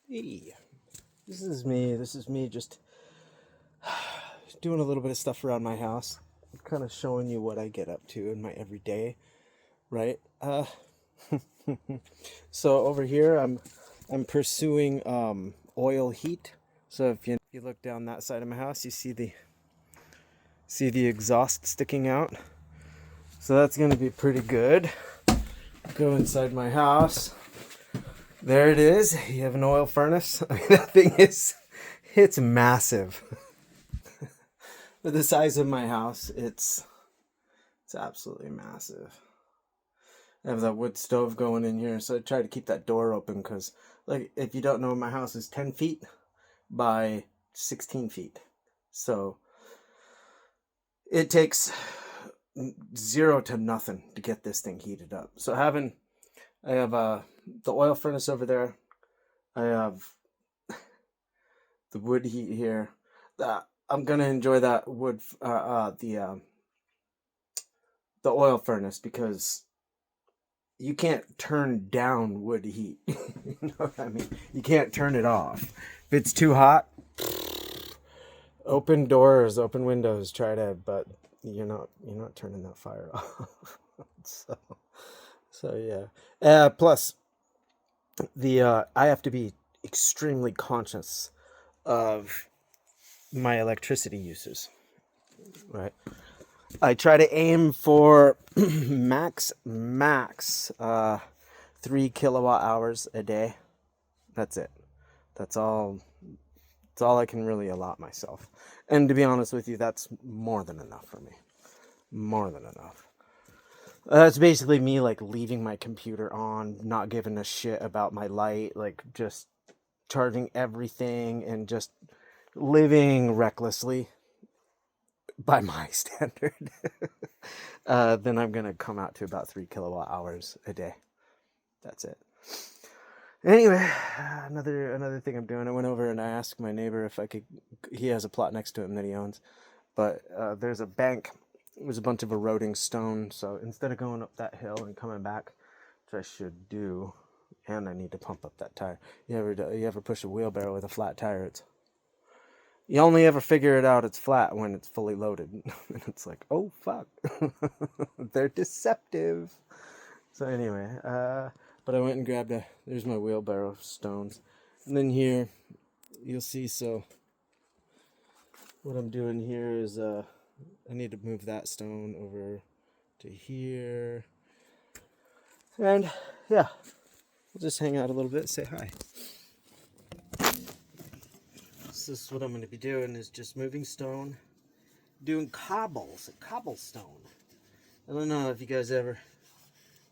Hey, this is me. This is me just doing a little bit of stuff around my house. Kind of showing you what I get up to in my everyday, right? So over here, I'm pursuing oil heat. So if you look down that side of my house, you see the exhaust sticking out. So that's gonna be pretty good. Go inside my house. There it is. You have an oil furnace. I mean, that thing it's massive. For the size of my house, it's absolutely massive. I have that wood stove going in here, so I try to keep that door open because, like, if you don't know, my house is 10 feet by 16 feet. So it takes zero to nothing to get this thing heated up. So I have the oil furnace over there. I have the wood heat here. I'm gonna enjoy that wood, the oil furnace because you can't turn down wood heat. You know what I mean? You can't turn it off. If it's too hot, open doors, open windows, but you're not turning that fire off. so yeah. Plus I have to be extremely conscious of my electricity uses, right? I try to aim for max 3 kilowatt hours a day. That's it. That's all. That's all I can really allot myself. And to be honest with you, that's more than enough for me. More than enough. That's basically me like leaving my computer on, not giving a shit about my light, like just charging everything and just living recklessly by my standard. Then I'm gonna come out to about 3 kilowatt hours a day. That's it. Anyway, another thing I'm doing. I went over and I asked my neighbor if I could. He has a plot next to him that he owns, but there's a bank. There's a bunch of eroding stone. So instead of going up that hill and coming back, which I should do, and I need to pump up that tire. You ever push a wheelbarrow with a flat tire? You only ever figure it out it's flat when it's fully loaded. And it's like, oh, fuck. They're deceptive. So anyway, but I went and grabbed there's my wheelbarrow stones. And then here, you'll see, so what I'm doing here is I need to move that stone over to here. And yeah, we'll just hang out a little bit, say hi. This is what I'm going to be doing, is just moving stone, doing cobblestone. I don't know if you guys ever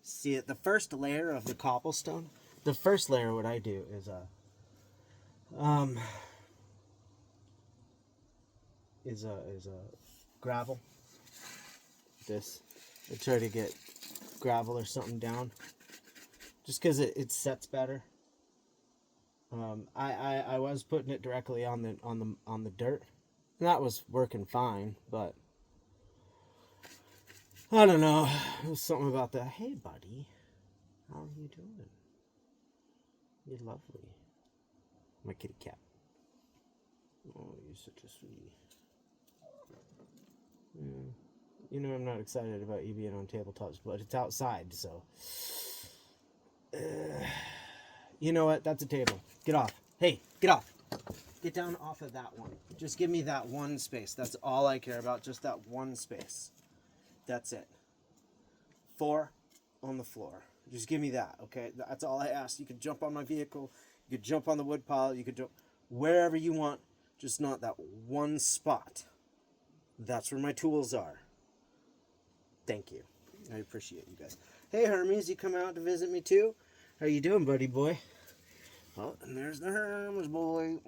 see it. The first layer of the cobblestone, the first layer, what I do is gravel. This, I try to get gravel or something down, just because it sets better. I was putting it directly on the dirt, and that was working fine, but I don't know. It was something about that. Hey, buddy, how are you doing? You're lovely, my kitty cat. Oh, you're such a sweetie. Yeah. You know I'm not excited about you being on tabletops, but it's outside, so. You know what? That's a table. Get off. Hey, get off. Get down off of that one. Just give me that one space. That's all I care about. Just that one space. That's it. 4 on the floor. Just give me that, okay? That's all I ask. You could jump on my vehicle. You could jump on the wood pile. You could jump wherever you want. Just not that one spot. That's where my tools are. Thank you. I appreciate you guys. Hey, Hermes, you come out to visit me too? How you doing, buddy boy? Oh, and there's the Hermes boy.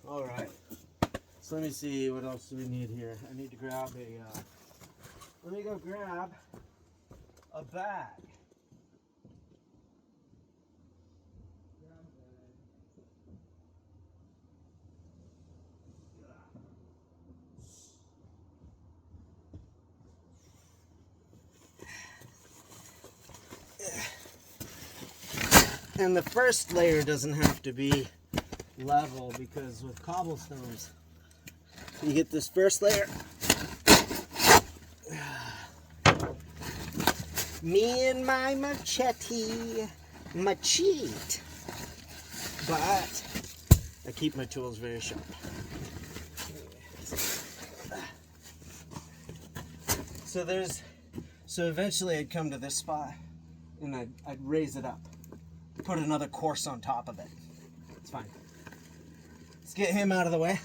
All right. So let me see, what else do we need here? I need to grab let me go grab a bag. And the first layer doesn't have to be level, because with cobblestones, you get this first layer. Me and my machete. But I keep my tools very sharp. So eventually I'd come to this spot and I'd raise it up. Put another course on top of it. It's fine. Let's get him out of the way.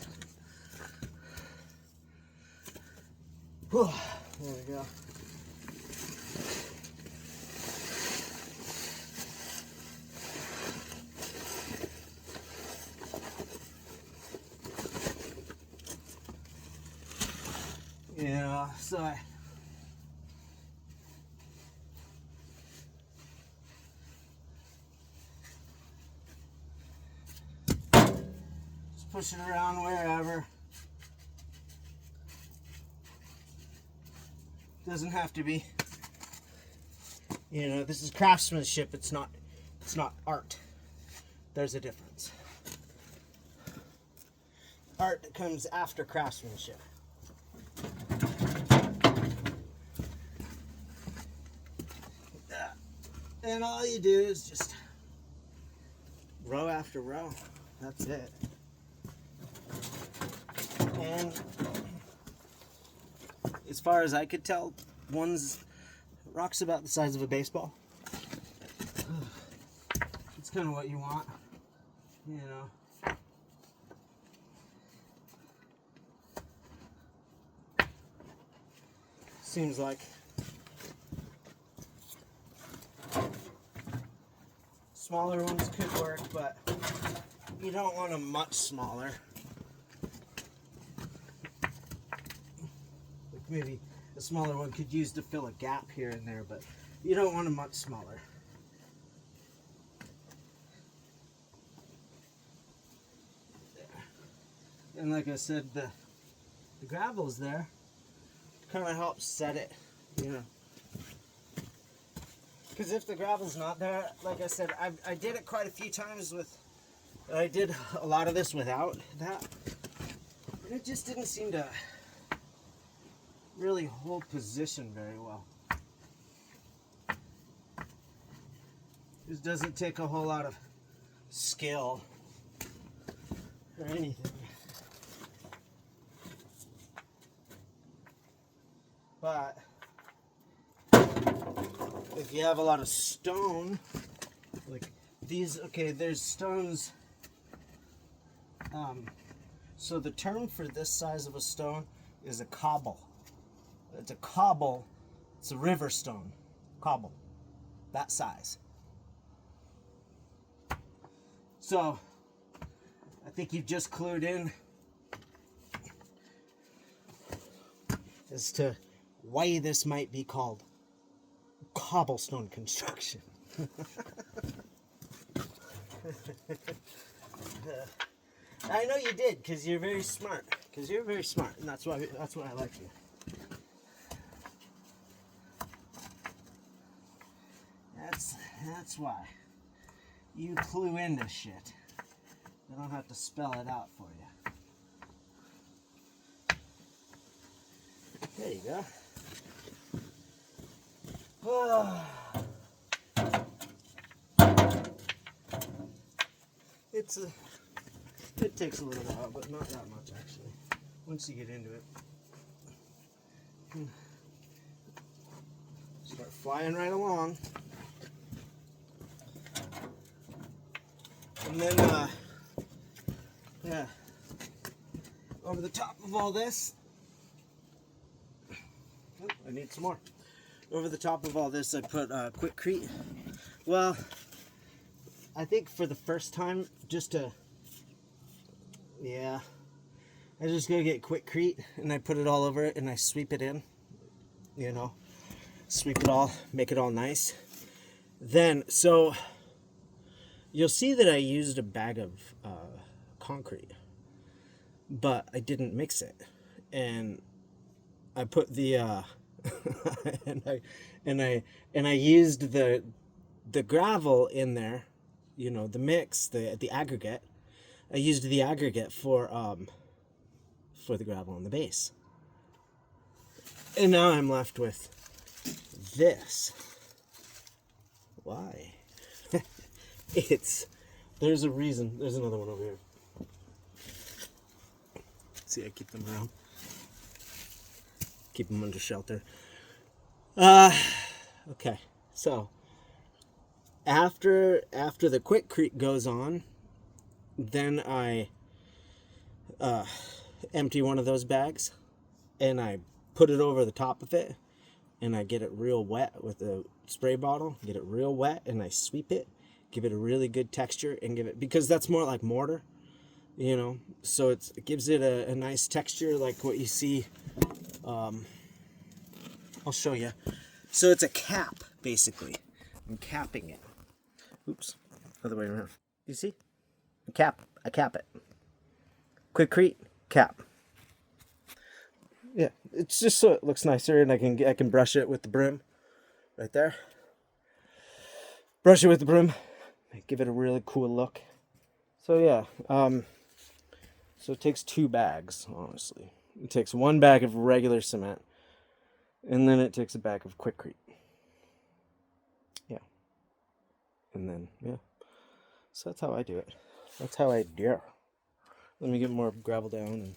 Whew. There we go. Yeah, so just push it around wherever. Doesn't have to be. You know, this is craftsmanship. It's not art. There's a difference. Art comes after craftsmanship. And all you do is just row after row. That's it. And as far as I could tell, rock's about the size of a baseball. It's kind of what you want, you know. Seems like smaller ones could work, but you don't want them much smaller. Like maybe a smaller one could use to fill a gap here and there, but you don't want them much smaller. And like I said, the gravel's there. Kind of helps set it, you know. Because if the gravel's not there, like I said, I did it quite a few times with, I did a lot of this without that. And it just didn't seem to really hold position very well. It doesn't take a whole lot of skill or anything. But if you have a lot of stone, like these, okay, there's stones. So the term for this size of a stone is a cobble. It's a cobble. It's a river stone. Cobble. That size. So I think you've just clued in as to why this might be called cobblestone construction. I know you did, because you're very smart. Because you're very smart, and that's why I like you. That's why you clue into shit. I don't have to spell it out for you. There you go. It takes a little while, but not that much actually. Once you get into it, start flying right along, and then yeah, over the top of all this, oh, I need some more. Over the top of all this, I put Quickcrete. Well, I think for the first time, yeah, I just go get Quickcrete and I put it all over it and I sweep it in, you know, sweep it all, make it all nice. Then, so you'll see that I used a bag of concrete, but I didn't mix it, and I put the and I used the gravel in there you know, the mix, the aggregate. I used the aggregate for the gravel and the base. And now I'm left with this. Why? There's a reason. There's another one over here. See, I keep them around. Keep them under shelter. Okay. So, after the Quikrete goes on, then I empty one of those bags and I put it over the top of it and I get it real wet with a spray bottle, get it real wet, and I sweep it, give it a really good texture, and because that's more like mortar, you know, so it gives it a nice texture like what you see. I'll show you. So it's a cap, basically. I'm capping it. Oops, other way around. You see? I cap it. Quikrete cap. Yeah, it's just so it looks nicer, and I can brush it with the broom, right there. Brush it with the broom, give it a really cool look. So yeah, so it takes 2 bags, honestly. It takes 1 bag of regular cement, and then it takes a bag of Quikrete. Yeah, and then yeah, so that's how I do it. That's how I do it. Let me get more gravel down and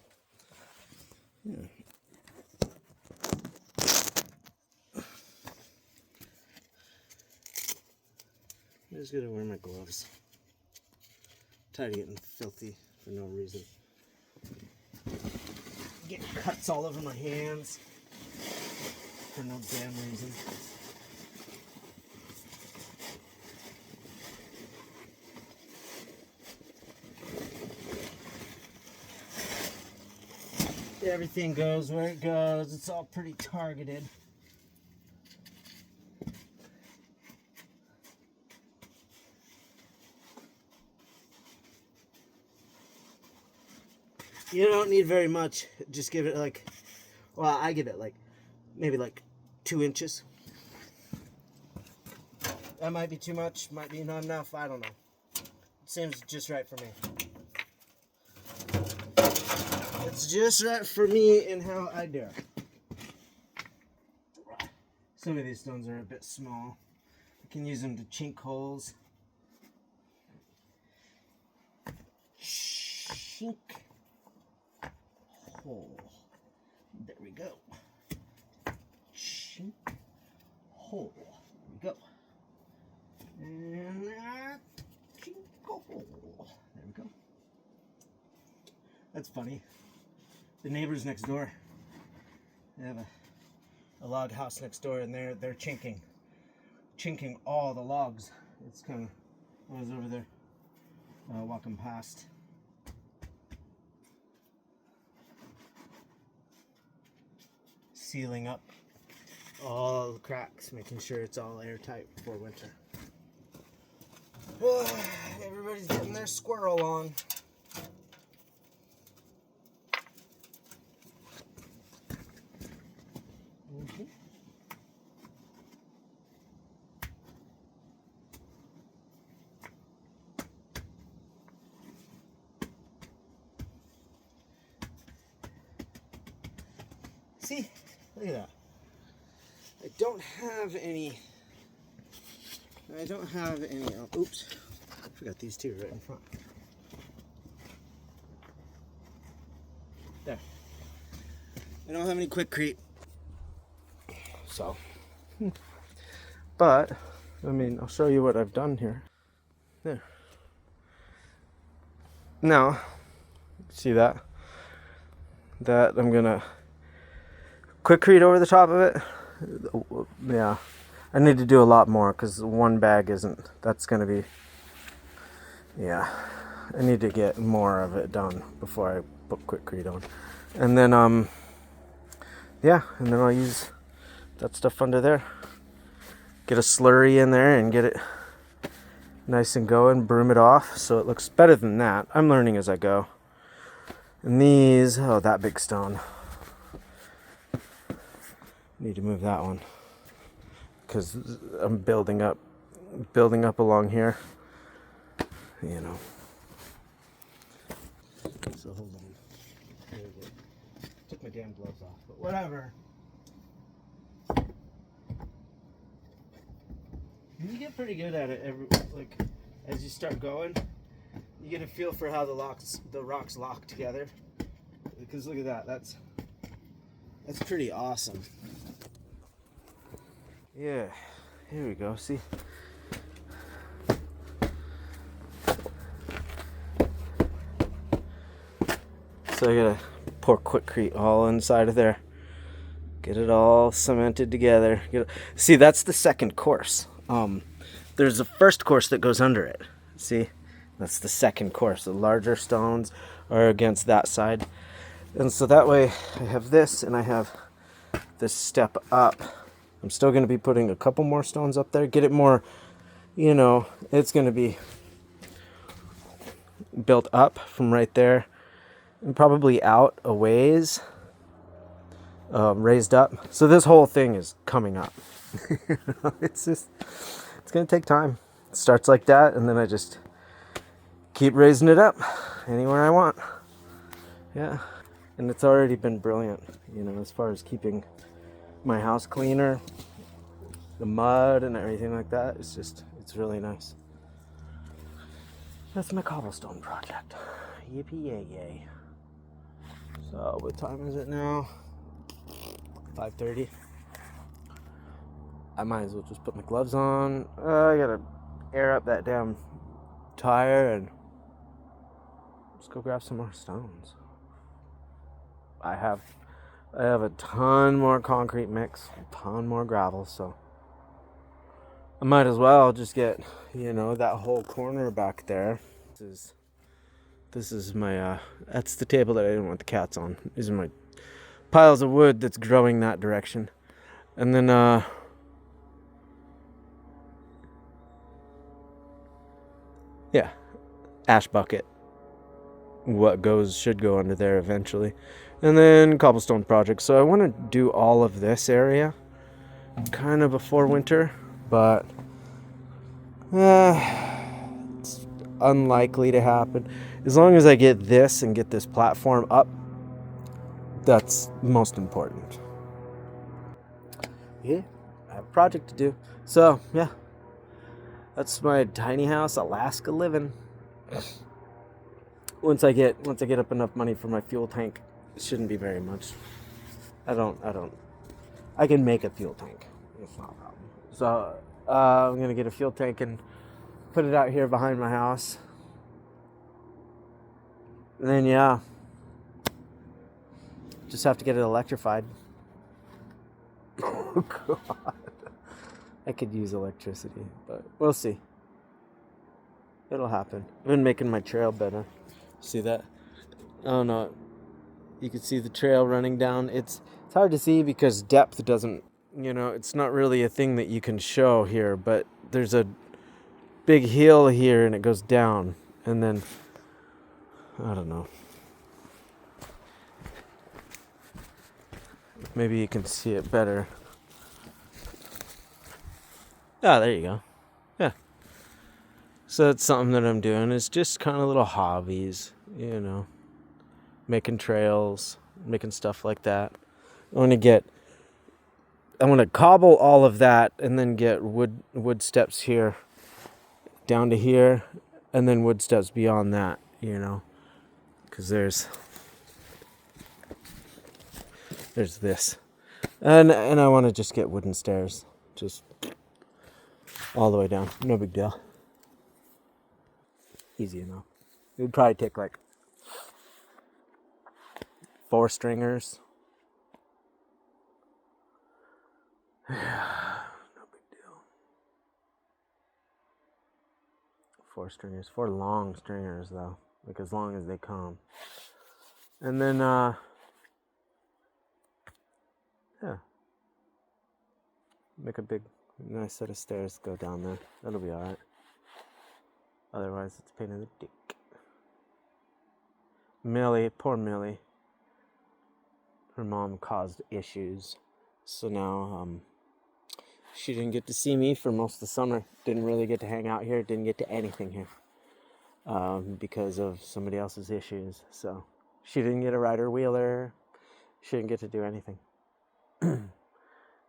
yeah. I'm just gonna wear my gloves. Tired of getting filthy for no reason. Getting cuts all over my hands for no damn reason. Everything goes where it goes. It's all pretty targeted. You don't need very much. Just give it like, well, I give it like, maybe like 2 inches. That might be too much, might be not enough, I don't know. It seems just right for me. It's just right for me and how I do it. Some of these stones are a bit small. You can use them to chink holes. Chink hole. There we go. Chink hole. There we go. And chink hole. There we go. That's funny. The neighbors next door, they have a log house next door, and they're chinking all the logs. It's kind of, I was over there walking past. Sealing up all the cracks, making sure it's all airtight before winter. Everybody's getting their squirrel on. See, look at that. I don't have any. Oh, oops, I forgot these 2 right in front. There. I don't have any Quikrete. So, but I mean, I'll show you what I've done here. There. Now, see that? That I'm gonna Quikrete over the top of it. Yeah, I need to do a lot more because 1 bag isn't. That's gonna be. Yeah, I need to get more of it done before I put Quikrete on, and then yeah, and then I'll use that stuff under there. Get a slurry in there and get it nice and going. Broom it off so it looks better than that. I'm learning as I go. And these, oh, that big stone. Need to move that one because I'm building up along here. you know. So hold on. There we go. Took my damn gloves off, but whatever. You get pretty good at it like as you start going. You get a feel for how the rocks lock together. Because look at that. That's pretty awesome. Yeah. Here we go. See? So I gotta pour Quickcrete all inside of there. Get it all cemented together. See, that's the second course. There's a first course that goes under it. See? That's the second course. The larger stones are against that side. And so that way I have this and I have this step up. I'm still going to be putting a couple more stones up there. Get it more, it's going to be built up from right there. And probably out a ways. Raised up. So this whole thing is coming up. It's going to take time. It starts like that and then I just keep raising it up anywhere I want. Yeah. And it's already been brilliant, as far as keeping my house cleaner, the mud and everything like that. It's really nice. That's my cobblestone project. Yippee yay yay. So what time is it now? 5:30. I might as well just put my gloves on. I gotta air up that damn tire and let's go grab some more stones. I have a ton more concrete mix, a ton more gravel, so I might as well just get, that whole corner back there. This is my that's the table that I didn't want the cats on. These are my piles of wood that's growing that direction. And then ash bucket. What should go under there eventually. And then cobblestone project. So I want to do all of this area kind of before winter, but it's unlikely to happen. As long as I get this and get this platform up, that's most important. Yeah, I have a project to do. So yeah, that's my tiny house Alaska living. Once I get up enough money for my fuel tank, it shouldn't be very much. I can make a fuel tank. It's not a problem. So I'm gonna get a fuel tank and put it out here behind my house. And then just have to get it electrified. Oh God, I could use electricity, but we'll see. It'll happen. I've been making my trail better. See that? Oh no, you can see the trail running down. It's hard to see because depth doesn't, it's not really a thing that you can show here, but there's a big hill here and it goes down, and then I don't know. Maybe you can see it better. Ah, there you go. Yeah. So that's something that I'm doing. It's just kind of little hobbies, making trails, making stuff like that. I want to cobble all of that and then get wood steps here down to here, and then wood steps beyond that, because there's this, and I want to just get wooden stairs, just all the way down. No big deal. Easy enough. It would probably take like 4 stringers. Yeah, no big deal. 4 stringers, 4 long stringers though, like as long as they come. And then make a big nice set of stairs go down there. That'll be alright. Otherwise it's a pain in the dick. Millie, poor Millie. Her mom caused issues. So now she didn't get to see me for most of the summer. Didn't really get to hang out here. Didn't get to anything here. because of somebody else's issues. So she didn't get a rider wheeler. She didn't get to do anything.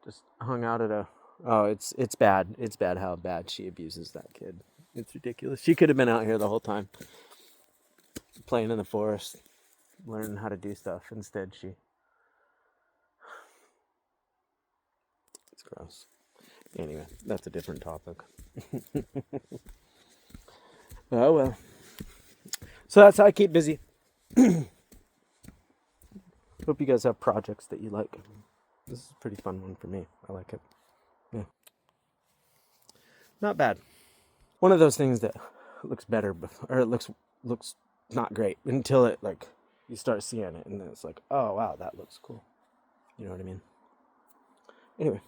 Just hung out at a... Oh, it's bad. It's bad how bad she abuses that kid. It's ridiculous. She could have been out here the whole time, playing in the forest, learning how to do stuff. Instead, she... It's gross. Anyway, that's a different topic. Oh, well. So that's how I keep busy. Hope you guys have projects that you like. This is a pretty fun one for me. I like it. Yeah. Not bad. One of those things that looks better, or it looks not great until it, like, you start seeing it, and then it's like, oh, wow, that looks cool. You know what I mean? Anyway.